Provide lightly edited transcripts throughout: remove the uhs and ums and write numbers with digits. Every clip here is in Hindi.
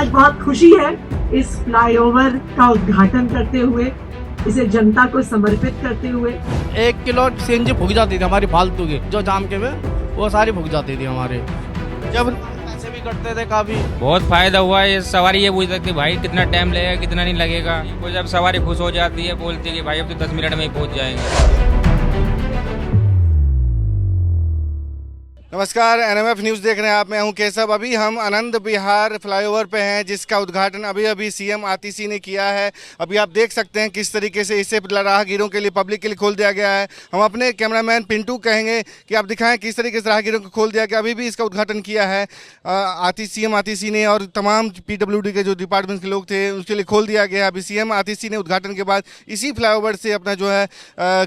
आज बहुत खुशी है इस फ्लाईओवर का उद्घाटन करते हुए, इसे जनता को समर्पित करते हुए। 1 किलो सीएनजी फूक जाती थी हमारी फालतू की, जो जाम के में वो सारी फूक जाती थी हमारे। जब पैसे भी कटते थे काफी, बहुत फायदा हुआ है। सवारी ये पूछ सकती भाई कितना टाइम लगेगा कितना नहीं लगेगा। वो जब सवारी खुश हो जाती है बोलती है कि भाई अब तो 10 मिनट में ही पहुंच जाएंगे। नमस्कार, एनएमएफ न्यूज़ देख रहे हैं आप। मैं हूं केशव। अभी हम आनंद विहार फ्लाईओवर पे हैं, जिसका उद्घाटन अभी सीएम आतिशी ने किया है। अभी आप देख सकते हैं किस तरीके से इसे राहगीरों के लिए, पब्लिक के लिए खोल दिया गया है। हम अपने कैमरामैन पिंटू कहेंगे कि आप दिखाएं किस तरीके से राहगीरों को खोल दिया गया। अभी भी इसका उद्घाटन किया है सीएम आतिशी ने, और तमाम PWD के जो डिपार्टमेंट के लोग थे उसके लिए खोल दिया गया। अभी सीएम आतिशी ने उद्घाटन के बाद इसी फ्लाईओवर से अपना जो है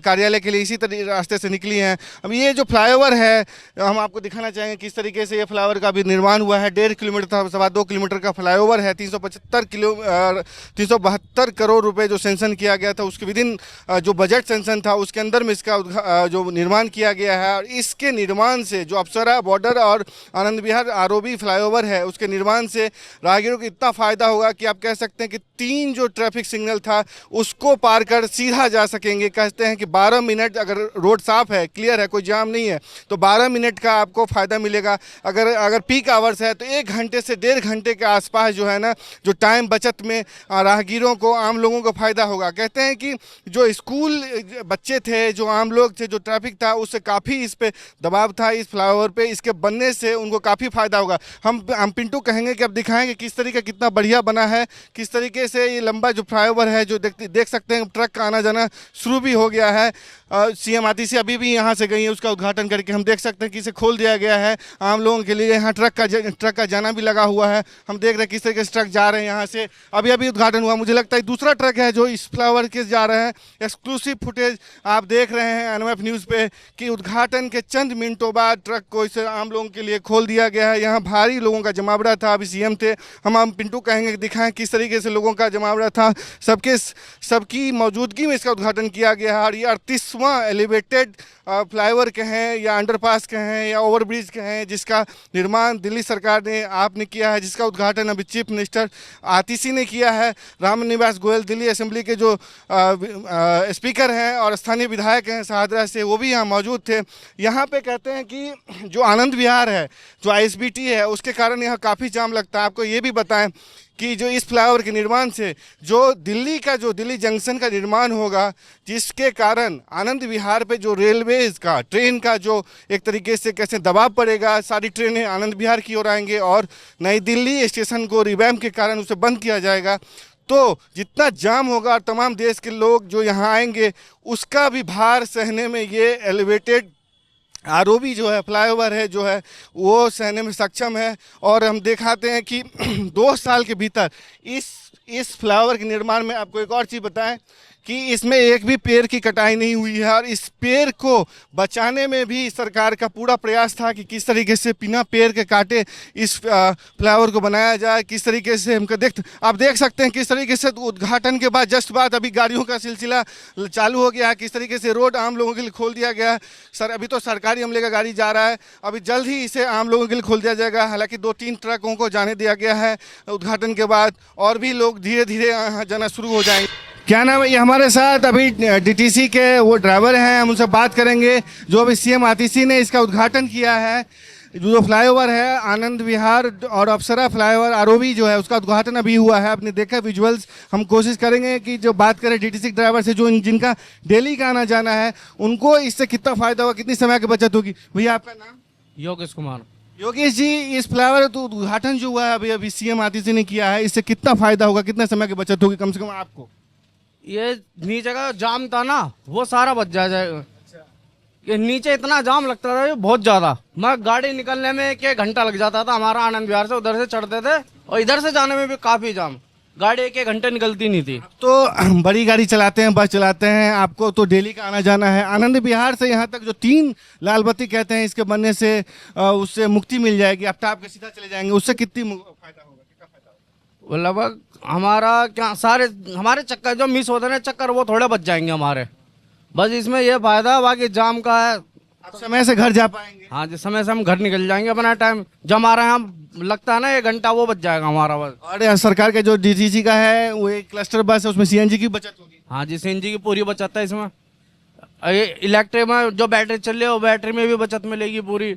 कार्यालय के लिए इसी रास्ते से निकली हैं। अब ये जो फ्लाईओवर है हम आपको दिखाना चाहेंगे किस तरीके से ये फ्लाईओवर का भी निर्माण हुआ है। 1.5 किलोमीटर था, 2.25 किलोमीटर का फ्लाईओवर है। 372 करोड़ रुपए जो सेंक्शन किया गया था, उसके विदिन जो बजट सेंक्शन था उसके अंदर में इसका जो निर्माण किया गया है। और इसके निर्माण से जो अप्सरा बॉर्डर और आनंद विहार ROB फ्लाईओवर है, उसके निर्माण से राहगीरों को इतना फ़ायदा होगा कि आप कह सकते हैं कि 3 जो ट्रैफिक सिग्नल था उसको पार कर सीधा जा सकेंगे। कहते हैं कि 12 मिनट, अगर रोड साफ है, क्लियर है, कोई जाम नहीं है, तो 12 मिनट का आपको फ़ायदा मिलेगा। अगर पीक आवर्स है तो 1 घंटे से 1.5 घंटे के आसपास जो है ना, जो टाइम बचत में राहगीरों को, आम लोगों को फ़ायदा होगा। कहते हैं कि जो स्कूल बच्चे थे, जो आम लोग थे, जो ट्रैफिक था उससे काफ़ी इस पे दबाव था इस फ्लाईओवर पे। इसके बनने से उनको काफ़ी फ़ायदा होगा। हम पिंटू कहेंगे कि अब दिखाएंगे किस तरीके कितना बढ़िया बना है, किस तरीके से ये लंबा जो फ्लाईओवर है, जो देख सकते हैं ट्रक का आना जाना शुरू भी हो गया है। सीएम आतिशी अभी भी यहाँ से गई है उसका उद्घाटन करके। हम देख सकते हैं कि इसे खोल दिया गया है आम लोगों के लिए। यहाँ ट्रक का जाना भी लगा हुआ है। हम देख रहे हैं किस तरीके से ट्रक जा रहे हैं यहाँ से। अभी उद्घाटन हुआ, मुझे लगता है दूसरा ट्रक है जो इस फ्लाईओवर के जा रहे हैं। एक्सक्लूसिव फुटेज आप देख रहे हैं एनएमएफ न्यूज़ पे कि उद्घाटन के चंद मिनटों बाद ट्रक को इसे आम लोगों के लिए खोल दिया गया है। यहाँ भारी लोगों का जमावड़ा था। अभी सीएम थे, हम पिंटू कहेंगे कि दिखाएं किस तरीके से लोगों का जमावड़ा था। सबकी मौजूदगी में इसका उद्घाटन किया गया है। और ये 38वां एलिवेटेड फ्लाईओवर कहें या अंडरपास कहें या ओवरब्रिज कहें, जिसका निर्माण दिल्ली सरकार ने आपने किया है, जिसका उद्घाटन अभी चीफ मिनिस्टर आतिशी ने किया है। रामनिवास गोयल दिल्ली असेंबली के जो स्पीकर हैं और स्थानीय विधायक हैं शाहदरा से, वो भी यहाँ मौजूद थे। यहाँ पे कहते हैं कि जो आनंद विहार है, जो ISBT है, उसके कारण यहाँ काफ़ी जाम लगता है। आपको ये भी बताएं कि जो इस फ्लाईओवर के निर्माण से जो दिल्ली जंक्शन का निर्माण होगा, जिसके कारण आनंद विहार पे जो रेलवेज का, ट्रेन का जो एक तरीके से कैसे दबाव पड़ेगा, सारी ट्रेनें आनंद विहार की ओर आएंगे और नई दिल्ली स्टेशन को रिवैम्प के कारण उसे बंद किया जाएगा। तो जितना जाम होगा और तमाम देश के लोग जो यहाँ आएंगे, उसका भी भार सहने में ये एलिवेटेड ROB जो है, फ्लाईओवर है, जो है वो सहने में सक्षम है। और हम दिखाते हैं कि 2 साल के भीतर इस फ्लाईओवर के निर्माण में, आपको एक और चीज़ बताएं कि इसमें एक भी पेड़ की कटाई नहीं हुई है। और इस पेड़ को बचाने में भी सरकार का पूरा प्रयास था कि किस तरीके से बिना पेड़ के काटे इस फ्लाईओवर को बनाया जाए। किस तरीके से आप देख सकते हैं किस तरीके से उद्घाटन के बाद जस्ट बाद अभी गाड़ियों का सिलसिला चालू हो गया है। किस तरीके से रोड आम लोगों के लिए खोल दिया गया है। अभी तो सरकारी अमले का गाड़ी जा रहा है, अभी जल्द ही इसे आम लोगों के लिए खोल दिया जाएगा। हालांकि 2-3 ट्रकों को जाने दिया गया है उद्घाटन के बाद, और भी लोग धीरे धीरे जाना शुरू हो जाएंगे। क्या नाम है? ये हमारे साथ अभी DTC के वो ड्राइवर हैं, हम उनसे बात करेंगे। जो अभी सीएम आतिशी ने इसका उद्घाटन किया है, जो फ्लाईओवर है आनंद विहार और अप्सरा फ्लाईओवर ROB जो है, उसका उद्घाटन अभी हुआ है। आपने देखा विजुअल्स। हम कोशिश करेंगे कि जो बात करें DTC ड्राइवर से, जो जिनका डेली का आना जाना है, उनको इससे कितना फ़ायदा होगा, कितनी समय की बचत होगी। भैया आपका नाम? योगेश कुमार। योगेश जी, इस फ्लाईओवर तो उद्घाटन जो हुआ है अभी सीएम आतिशी ने किया है, इससे कितना फ़ायदा होगा, कितने समय की बचत होगी कम से कम आपको? ये नीचे का जाम था ना, वो सारा बच जाएगा। ये नीचे इतना जाम लगता था ये बहुत ज्यादा, मैं गाड़ी निकलने में 1 घंटा लग जाता था हमारा। आनंद विहार से उधर से चढ़ते थे और इधर से जाने में भी काफी जाम, गाड़ी 1 घंटे निकलती नहीं थी। तो बड़ी गाड़ी चलाते हैं, बस चलाते हैं, आपको तो डेली का आना जाना है। आनंद विहार से यहाँ तक जो 3 लाल बत्ती कहते हैं, इसके बनने से उससे मुक्ति मिल जाएगी। आप टाप के सीधा चले जाएंगे, उससे कितनी फायदा होगा, कितना फायदा होगा? लगभग हमारा क्या सारे हमारे चक्कर जो मिस होते हैं चक्कर, वो थोड़े बच जाएंगे हमारे। बस इसमें ये फायदा, बाकी जाम का है। आप समय से घर जा पाएंगे? हाँ जी, समय से हम घर निकल जाएंगे अपना टाइम। जब हमारा यहाँ लगता है ना 1 घंटा वो बच जाएगा हमारा बस। और सरकार का जो डीटीसी का है वो एक क्लस्टर बस है, उसमें सीएनजी की बचत होगी। हाँ जी, सीएनजी की पूरी बचत है इसमें। इलेक्ट्रिक में जो बैटरी चल रही है वो बैटरी में भी बचत मिलेगी पूरी।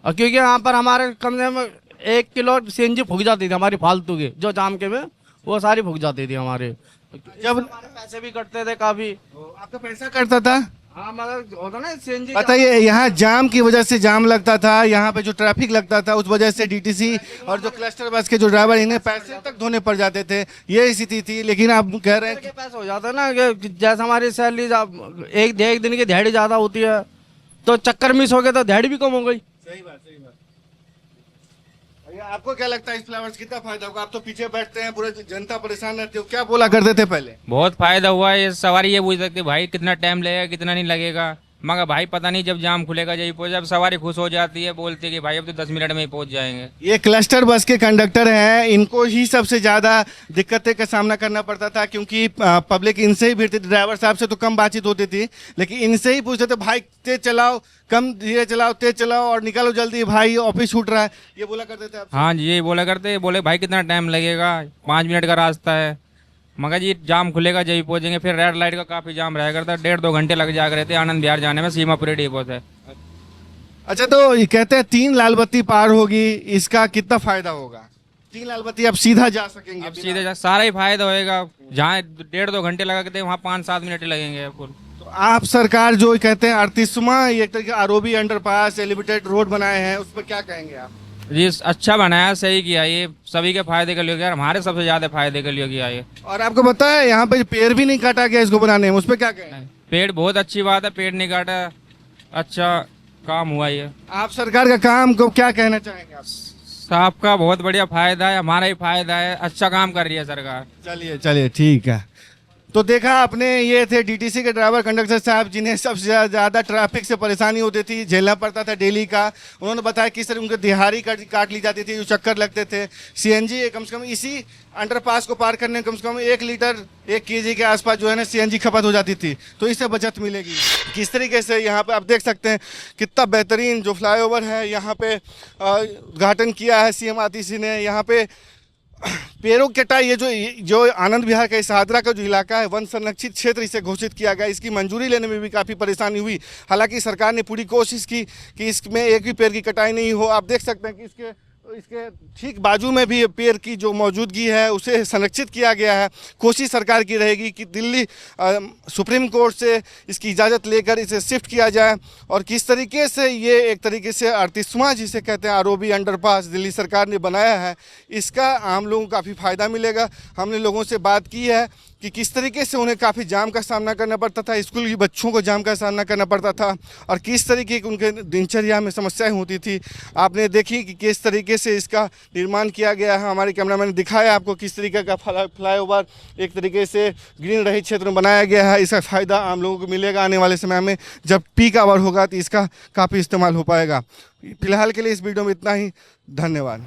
और क्योंकि यहाँ पर हमारे कम से कम 1 किलो सीएनजी फूक जाती थी हमारी फालतू की, जो जाम के में वो सारी फूक जाती थी हमारे। जब हमारे पैसे भी कटते थे काफी। आपका पैसा कटता था, हाँ मतलब होता ना सीएनजी। बताइए, यहाँ जाम की वजह से जाम लगता था, यहाँ पे जो ट्रैफिक लगता था उस वजह से डीटीसी और जो क्लस्टर बस के जो ड्राइवर इन्हें पैसे तक धोने पड़ जाते थे, ये स्थिति थी। लेकिन आप कह रहे हैं के पैसे हो जाता है ना कि जैसे हमारी सैलरी एक दिन की दिहाड़ी ज्यादा होती है तो चक्कर मिस हो गया तो दिहाड़ी भी कम हो गई। सही बात। आपको क्या लगता है इस फ्लावर से कितना फायदा होगा? आप तो पीछे बैठते हैं, पूरे जनता परेशान रहती हो, क्या बोला करते थे पहले? बहुत फायदा हुआ है। ये सवारी ये पूछ सकते भाई कितना टाइम लगेगा कितना नहीं लगेगा, मगर भाई पता नहीं जब जाम खुलेगा जयपुर, जब सवारी खुश हो जाती है बोलती है कि भाई अब तो 10 मिनट में ही पहुंच जाएंगे। ये क्लस्टर बस के कंडक्टर हैं, इनको ही सबसे ज़्यादा दिक्कतें का सामना करना पड़ता था, क्योंकि पब्लिक इनसे ही भिड़ती थी। ड्राइवर साहब से तो कम बातचीत होती थी, लेकिन इनसे ही पूछते थे भाई तेज चलाओ, कम धीरे चलाओ, तेज चलाओ और निकालो जल्दी भाई, ऑफिस छूट रहा है, ये बोला करते थे आपसे? हाँ जी, यही बोला करते, बोले भाई कितना टाइम लगेगा, 5 मिनट का रास्ता है, मगर जी जाम खुलेगा जब पहुंचेंगे। फिर रेड लाइट का काफी जाम रहा करता, 1.5-2 घंटे लग जा रहे थे आनंद विहार जाने में, सीमापुरी डिपो से। अच्छा, तो ये कहते हैं 3 लाल बत्ती पार होगी, इसका कितना फायदा होगा? 3 लाल बत्ती आप सीधा जा सकेंगे? अब सीधे सारा ही फायदा होएगा, जहाँ 1.5-2 घंटे लगा थे वहाँ 5-7 मिनट ही लगेंगे आपको। तो आप सरकार जो कहते हैं 38वां एक तरीके आरओबी अंडरपास एलिवेटेड रोड बनाए हैं, उस पर क्या कहेंगे आप? जी अच्छा बनाया, सही किया, ये सभी के फायदे के लिए किया, हमारे सबसे ज्यादा फायदे के लिए किया ये। और आपको पता है यहाँ पे पेड़ भी नहीं काटा गया इसको बनाने में, उस पर क्या कहें? पेड़ बहुत अच्छी बात है, पेड़ नहीं काटा, अच्छा काम हुआ ये। आप सरकार का काम को क्या कहना चाहेंगे आप? आपका बहुत बढ़िया फायदा है, हमारा ही फायदा है, अच्छा काम कर रही है सरकार। चलिए ठीक है। तो देखा आपने, ये थे डीटीसी के ड्राइवर कंडक्टर साहब, जिन्हें सबसे ज़्यादा ट्रैफिक से परेशानी होती थी, झेलना पड़ता था डेली का। उन्होंने बताया किस तरह उनकी दिहाड़ी काट ली जाती थी, जो चक्कर लगते थे। सीएनजी कम से कम इसी अंडरपास को पार करने में कम से कम 1 लीटर 1 केजी के आसपास जो है ना सीएनजी खपत हो जाती थी, तो इससे बचत मिलेगी। किस तरीके से यहाँ पे आप देख सकते हैं कितना बेहतरीन जो फ्लाईओवर है यहाँ पे उद्घाटन किया है सीएम आतिशी ने। यहाँ पे पेड़ों की कटाई, ये जो आनंद विहार का सहादरा का जो इलाका है वन संरक्षित क्षेत्र इसे घोषित किया गया, इसकी मंजूरी लेने में भी काफ़ी परेशानी हुई। हालांकि सरकार ने पूरी कोशिश की कि इसमें एक भी पेड़ की कटाई नहीं हो। आप देख सकते हैं कि इसके ठीक बाजू में भी पेड़ की जो मौजूदगी है उसे संरक्षित किया गया है। कोशिश सरकार की रहेगी कि दिल्ली सुप्रीम कोर्ट से इसकी इजाज़त लेकर इसे शिफ्ट किया जाए, और किस तरीके से ये एक तरीके से 38वां जिसे कहते हैं आरओबी अंडरपास दिल्ली सरकार ने बनाया है, इसका आम लोगों को काफ़ी फ़ायदा मिलेगा। हमने लोगों से बात की है कि किस तरीके से उन्हें काफ़ी जाम का सामना करना पड़ता था, स्कूल के बच्चों को जाम का सामना करना पड़ता था, और किस तरीके की उनके दिनचर्या में समस्याएं होती थी। आपने देखी कि किस तरीके से इसका निर्माण किया गया है। हमारे कैमरामैन ने दिखाया आपको किस तरीके का फ्लाईओवर एक तरीके से ग्रीन रही क्षेत्र में बनाया गया है। इसका फ़ायदा आम लोगों को मिलेगा आने वाले समय में, जब पीक आवर होगा तो इसका काफ़ी इस्तेमाल हो पाएगा। फिलहाल के लिए इस वीडियो में इतना ही, धन्यवाद।